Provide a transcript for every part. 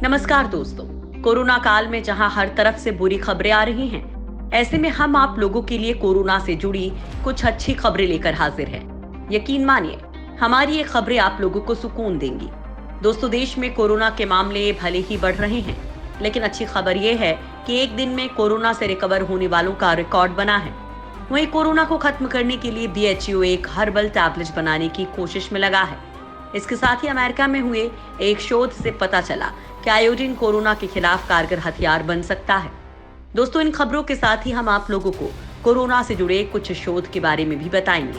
नमस्कार दोस्तों। कोरोना काल में जहां हर तरफ से बुरी खबरें आ रही हैं, ऐसे में हम आप लोगों के लिए कोरोना से जुड़ी कुछ अच्छी खबरें लेकर हाजिर हैं। यकीन मानिए, हमारी ये खबरें आप लोगों को सुकून देंगी। दोस्तों, देश में कोरोना के मामले भले ही बढ़ रहे हैं, लेकिन अच्छी खबर ये है कि एक दिन में कोरोना से रिकवर होने वालों का रिकॉर्ड बना है। वहीं कोरोना को खत्म करने के लिए बीएचयू एक हर्बल टैबलेट बनाने की कोशिश में लगा है। इसके साथ ही अमेरिका में हुए एक शोध से पता चला कि आयोडीन कोरोना के खिलाफ कारगर हथियार बन सकता है। दोस्तों, इन खबरों के साथ ही हम आप लोगों को कोरोना से जुड़े कुछ शोध के बारे में भी बताएंगे।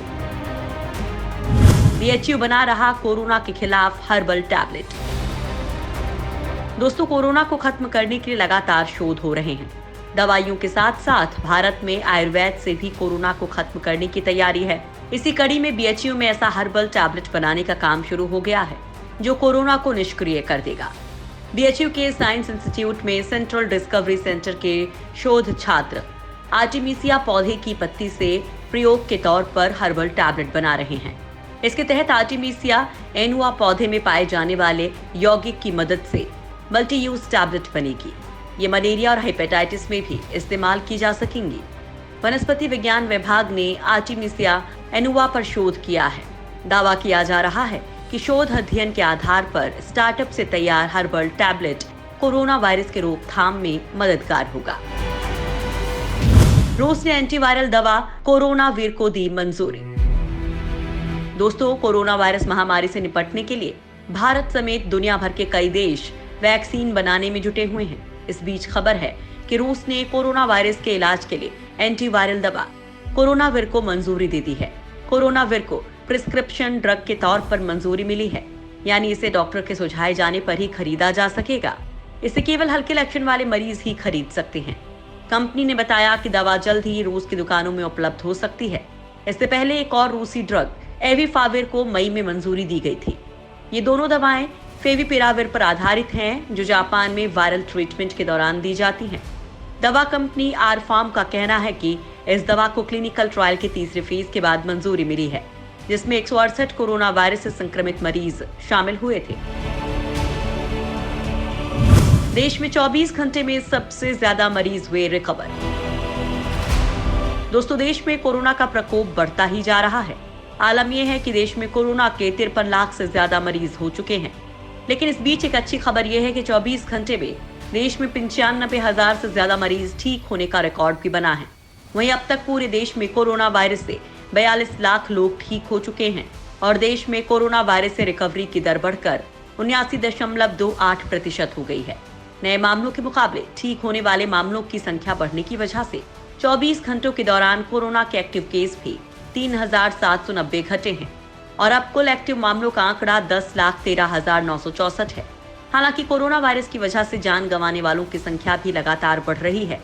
बीएचयू बना रहा कोरोना के खिलाफ हर्बल टैबलेट। दोस्तों, कोरोना को खत्म करने के लिए लगातार शोध हो रहे हैं। दवाइयों के साथ साथ भारत में आयुर्वेद से भी कोरोना को खत्म करने की तैयारी है। इसी कड़ी में बीएचयू में ऐसा हर्बल टैबलेट बनाने का काम शुरू हो गया है जो कोरोना को निष्क्रिय कर देगा। बीएचयू के साइंस इंस्टीट्यूट में सेंट्रल डिस्कवरी सेंटर के शोध छात्र आर्टेमिसिया पौधे की पत्ती से प्रयोग के तौर पर हर्बल टैबलेट बना रहे हैं। इसके तहत आर्टेमिसिया एनुआ पौधे में पाए जाने वाले यौगिक की मदद से मल्टी यूज टैबलेट बनेगी। ये मलेरिया और हेपेटाइटिस में भी इस्तेमाल की जा सकेंगी। वनस्पति विज्ञान विभाग ने आर्टेमिसिया एनुआ पर शोध किया है। दावा किया जा रहा है कि शोध अध्ययन के आधार पर स्टार्टअप से तैयार हर्बल टैबलेट कोरोना वायरस के रोकथाम में मददगार होगा। रूस ने एंटीवायरल दवा कोरोनावीर को दी मंजूरी। दोस्तों, कोरोना वायरस महामारी से निपटने के लिए भारत समेत दुनिया भर के कई देश वैक्सीन बनाने में जुटे हुए हैं। इस बीच खबर है कि रूस ने कोरोना वायरस के इलाज के लिए एंटीवायरल दवा कोरोनावीर को मंजूरी दे दी है। कोरोनावीर को प्रिस्क्रिप्शन ड्रग के तौर पर मंजूरी मिली है, यानी इसे डॉक्टर के सुझाए जाने पर ही खरीदा जा सकेगा। इसे केवल हल्के लक्षण वाले मरीज ही खरीद सकते हैं। कंपनी ने बताया कि दवा जल्द ही रूस की दुकानों में उपलब्ध हो सकती है। इससे पहले एक और रूसी ड्रग एविफाविर को मई में मंजूरी दी गई थी। ये दोनों दवाएं फेविपिराविर पर आधारित हैं, जो जापान में वायरल ट्रीटमेंट के दौरान दी जाती हैं। दवा कंपनी आर फार्म का कहना है कि इस दवा को क्लिनिकल ट्रायल के तीसरे फेज के बाद मंजूरी मिली है, जिसमें 168 कोरोना वायरस से संक्रमित मरीज शामिल हुए थे। देश में 24 घंटे में सबसे ज्यादा मरीज हुए रिकवर। दोस्तों, देश में कोरोना का प्रकोप बढ़ता ही जा रहा है। आलम यह है कि देश में कोरोना के 53 लाख से ज्यादा मरीज हो चुके हैं। लेकिन इस बीच एक अच्छी खबर यह है कि 24 घंटे में देश में 95,000 से ज्यादा मरीज ठीक होने का रिकॉर्ड भी बना है। वहीं अब तक पूरे देश में कोरोना वायरस से 42 लाख लोग ठीक हो चुके हैं और देश में कोरोना वायरस से रिकवरी की दर बढ़कर 79.28% हो गई है। नए मामलों के मुकाबले ठीक होने वाले मामलों की संख्या बढ़ने की वजह से 24 घंटों के दौरान कोरोना के एक्टिव केस भी 3,790 घटे हैं और अब कुल एक्टिव मामलों का आंकड़ा 10,13,964 है। हालांकि कोरोना वायरस की वजह से जान गंवाने वालों की संख्या भी लगातार बढ़ रही है।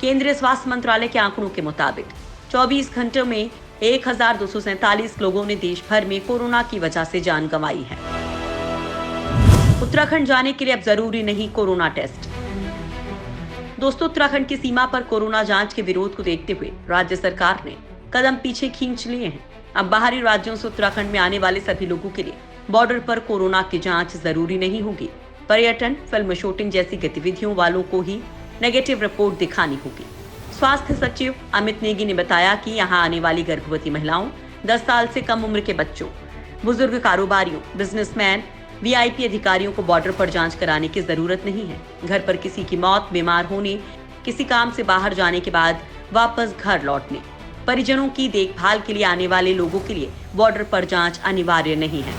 केंद्रीय स्वास्थ्य मंत्रालय के आंकड़ों के मुताबिक 24 घंटों में 1,247 लोगों ने देश भर में कोरोना की वजह से जान गंवाई है। उत्तराखंड जाने के लिए अब जरूरी नहीं कोरोना टेस्ट। दोस्तों, उत्तराखंड की सीमा पर कोरोना जांच के विरोध को देखते हुए राज्य सरकार ने कदम पीछे खींच लिए हैं। अब बाहरी राज्यों से उत्तराखंड में आने वाले सभी लोगों के लिए बॉर्डर पर कोरोना की जांच जरूरी नहीं होगी। पर्यटन, फिल्म शूटिंग जैसी गतिविधियों वालों को ही नेगेटिव रिपोर्ट दिखानी होगी। स्वास्थ्य सचिव अमित नेगी ने बताया कि यहां आने वाली गर्भवती महिलाओं, 10 साल से कम उम्र के बच्चों, बुजुर्ग कारोबारियों, बिजनेसमैन, वीआईपी अधिकारियों को बॉर्डर पर जांच कराने की जरूरत नहीं है। घर पर किसी की मौत, बीमार होने, किसी काम से बाहर जाने के बाद वापस घर लौटने, परिजनों की देखभाल के लिए आने वाले लोगों के लिए बॉर्डर पर जांच अनिवार्य नहीं है।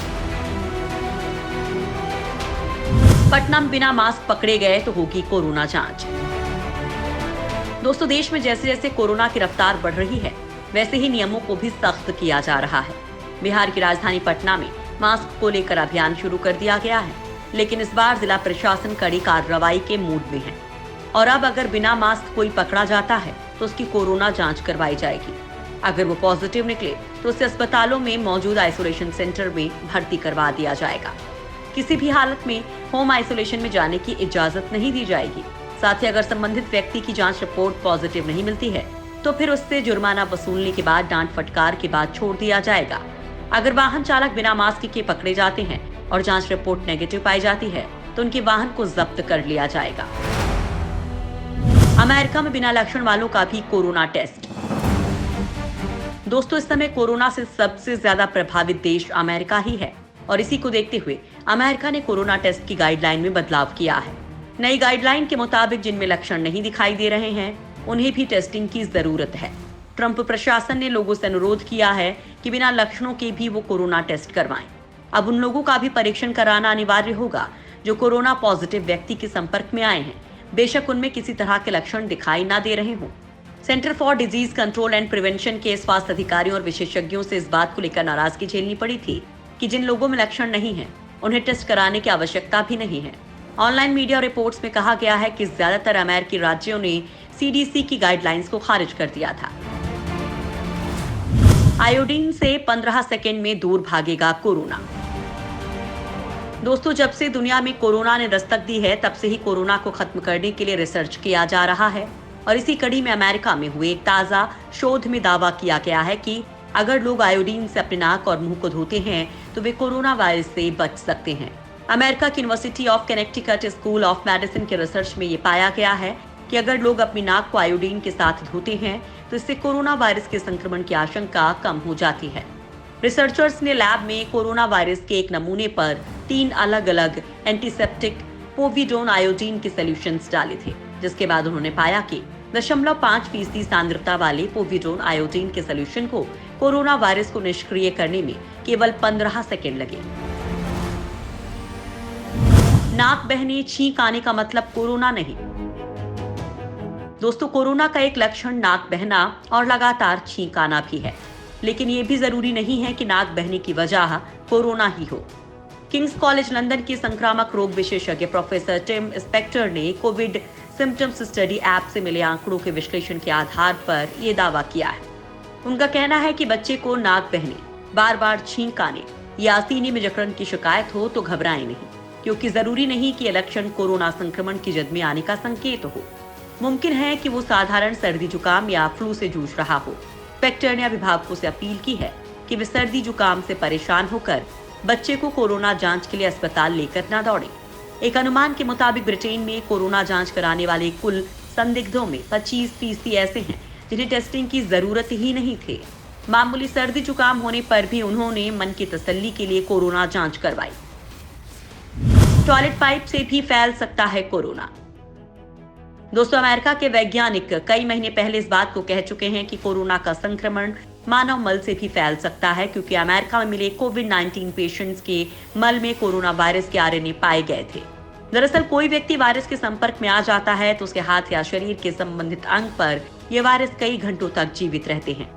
पटना में बिना मास्क पकड़े गए तो होगी कोरोना जांच। दोस्तों, देश में जैसे जैसे कोरोना की रफ्तार बढ़ रही है, वैसे ही नियमों को भी सख्त किया जा रहा है। बिहार की राजधानी पटना में मास्क को लेकर अभियान शुरू कर दिया गया है, लेकिन इस बार जिला प्रशासन कड़ी कार्रवाई के मूड में है और अब अगर बिना मास्क कोई पकड़ा जाता है तो उसकी कोरोना जांच करवाई जाएगी। अगर वो पॉजिटिव निकले तो उसे अस्पतालों में मौजूद आइसोलेशन सेंटर में भर्ती करवा दिया जाएगा। किसी भी हालत में होम आइसोलेशन में जाने की इजाजत नहीं दी जाएगी। साथ ही अगर संबंधित व्यक्ति की जांच रिपोर्ट पॉजिटिव नहीं मिलती है तो फिर उससे जुर्माना वसूलने के बाद डांट फटकार के बाद छोड़ दिया जाएगा। अगर वाहन चालक बिना मास्क के पकड़े जाते हैं और जांच रिपोर्ट नेगेटिव पाई जाती है तो उनके वाहन को जब्त कर लिया जाएगा। अमेरिका में बिना लक्षण वालों का भी कोरोना टेस्ट। दोस्तों, इस समय कोरोना से सबसे ज्यादा प्रभावित देश अमेरिका ही है और इसी को देखते हुए अमेरिका ने कोरोना टेस्ट की गाइडलाइन में बदलाव किया है। नई गाइडलाइन के मुताबिक जिनमें लक्षण नहीं दिखाई दे रहे हैं उन्हें भी टेस्टिंग की जरूरत है। ट्रंप प्रशासन ने लोगों से अनुरोध किया है कि बिना लक्षणों के भी वो कोरोना टेस्ट करवाएं। अब उन लोगों का भी परीक्षण कराना अनिवार्य होगा जो कोरोना पॉजिटिव व्यक्ति के संपर्क में आए हैं, बेशक उनमें किसी तरह के लक्षण दिखाई ना दे रहे हों। Centre for disease control and prevention के स्वास्थ्य अधिकारियों और विशेषज्ञों से इस बात को लेकर नाराजगी झेलनी पड़ी थी कि जिन लोगों में लक्षण नहीं है उन्हें टेस्ट कराने की आवश्यकता भी नहीं है। ऑनलाइन मीडिया रिपोर्ट्स में कहा गया है कि ज्यादातर अमेरिकी राज्यों ने सीडीसी की गाइडलाइंस को खारिज कर दिया था। आयोडीन से 15 सेकेंड में दूर भागेगा कोरोना। दोस्तों, जब से दुनिया में कोरोना ने दस्तक दी है तब से ही कोरोना को खत्म करने के लिए रिसर्च किया जा रहा है और इसी कड़ी में अमेरिका में हुए एक ताजा शोध में दावा किया गया है कि अगर लोग आयोडीन से अपने नाक और मुंह को धोते हैं तो वे कोरोना वायरस से बच सकते हैं। अमेरिका की university of Connecticut school of medicine के रिसर्च में ये पाया गया है कि अगर लोग अपनी नाक को आयोडीन के साथ धोते हैं तो इससे कोरोना वायरस के संक्रमण की आशंका कम हो जाती है। रिसर्चर्स ने लैब में कोरोना वायरस के एक नमूने पर 3 अलग अलग एंटीसेप्टिक पोविडोन आयोडीन के सॉल्यूशंस डाले थे, जिसके बाद उन्होंने पाया कि 0.5% सांद्रता वाले पोविडोन आयोडीन के सॉल्यूशन को कोरोना वायरस को निष्क्रिय करने में केवल 15 सेकेंड लगे। नाक बहने, छींक आने का मतलब कोरोना नहीं। दोस्तों, कोरोना का एक लक्षण नाक बहना और लगातार छींक आना भी है, लेकिन ये भी जरूरी नहीं है कि नाक बहने की वजह कोरोना ही हो। किंग्स कॉलेज लंदन के संक्रामक रोग विशेषज्ञ प्रोफेसर टिम स्पेक्टर ने कोविड सिम्टम्स स्टडी ऐप से मिले आंकड़ों के विश्लेषण के आधार पर यह दावा किया है। उनका कहना है कि बच्चे को नाक बहने, बार बार छींक आने या सीने में जकड़न की शिकायत हो तो घबराएं नहीं, क्योंकि जरूरी नहीं कि यह लक्षण कोरोना संक्रमण की जद में आने का संकेत हो। मुमकिन है कि वो साधारण सर्दी जुकाम या फ्लू से जूझ रहा हो। स्पेक्टर ने अभिभावकों से अपील की है कि वे सर्दी जुकाम से परेशान होकर बच्चे को कोरोना जांच के लिए अस्पताल लेकर न दौड़ें। एक अनुमान के मुताबिक ब्रिटेन में कोरोना जांच कराने वाले कुल संदिग्धों में 25% ऐसे हैं जिन्हें टेस्टिंग की जरूरत ही नहीं थी। मामूली सर्दी जुकाम होने पर भी उन्होंने मन की तसल्ली के लिए कोरोना जांच करवाई। टॉयलेट पाइप से भी फैल सकता है कोरोना। दोस्तों, अमेरिका के वैज्ञानिक कई महीने पहले इस बात को कह चुके हैं कि कोरोना का संक्रमण मानव मल से भी फैल सकता है, क्योंकि अमेरिका में मिले कोविड-19 पेशेंट्स के मल में कोरोना वायरस के आरएनए पाए गए थे। दरअसल कोई व्यक्ति वायरस के संपर्क में आ जाता है तो उसके हाथ या शरीर के संबंधित अंग पर यह वायरस कई घंटों तक जीवित रहते हैं।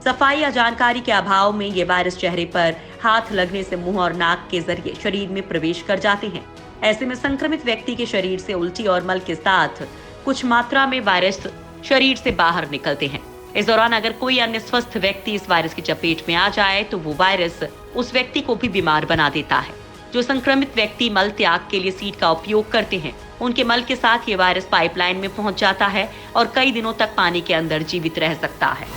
सफाई या जानकारी के अभाव में ये वायरस चेहरे पर हाथ लगने से मुंह और नाक के जरिए शरीर में प्रवेश कर जाते हैं। ऐसे में संक्रमित व्यक्ति के शरीर से उल्टी और मल के साथ कुछ मात्रा में वायरस शरीर से बाहर निकलते हैं। इस दौरान अगर कोई अन्य स्वस्थ व्यक्ति इस वायरस की चपेट में आ जाए तो वो वायरस उस व्यक्ति को भी बीमार बना देता है। जो संक्रमित व्यक्ति मल त्याग के लिए सीट का उपयोग करते हैं, उनके मल के साथ ये वायरस पाइपलाइन में पहुंच जाता है और कई दिनों तक पानी के अंदर जीवित रह सकता है।